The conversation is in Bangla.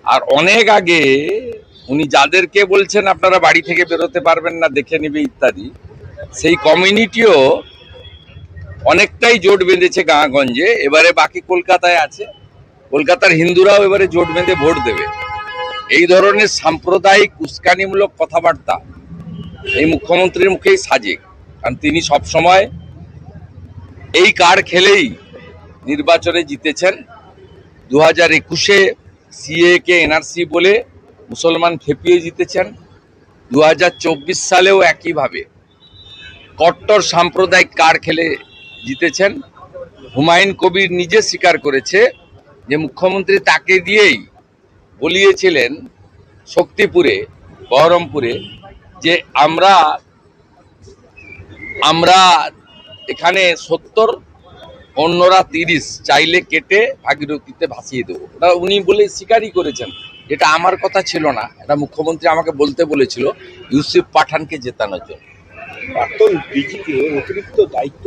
আর অনেক আগে উনি যাদেরকে বলছেন আপনারা বাড়ি থেকে বেরোতে পারবেন না, দেখে নিবে ইত্যাদি, সেই কমিউনিটিও অনেকটাই জোট বেঁধেছে গাঁগঞ্জে। এবারে বাকি কলকাতায় আছে, কলকাতার হিন্দুরাও এবারে জোট বেঁধে ভোট দেবে। এই ধরনের সাম্প্রদায়িক উস্কানিমূলক কথাবার্তা এই মুখ্যমন্ত্রীর মুখেই সাজে, কারণ তিনি সবসময় এই কার্ড খেলেই নির্বাচনে জিতেছেন। 2021-এ সিএ কে এনআরসি বলে মুসলমান খেপিয়ে জিতেছেন। 2024 সালেও একইভাবে কট্টর সাম্প্রদায়িক কার্ড খেলে জিতেছেন। হুমায়ুন কবির নিজে স্বীকার করেছে যে মুখ্যমন্ত্রী তাকে দিয়েই বলিয়েছিলেন শক্তিপুরে, বহরমপুরে, যে আমরা এখানে 70, অন্যরা 30, চাইলে কেটে ভাগীরথীতে ভাসিয়ে দেবো। ওটা উনি বলে স্বীকারই করেছেন। এটা আমার কথা ছিল না, এটা মুখ্যমন্ত্রী আমাকে বলতে বলেছিল ইউসুফ পাঠানকে জেতানোর জন্য। প্রাক্তন ডিজিকে অতিরিক্ত দায়িত্ব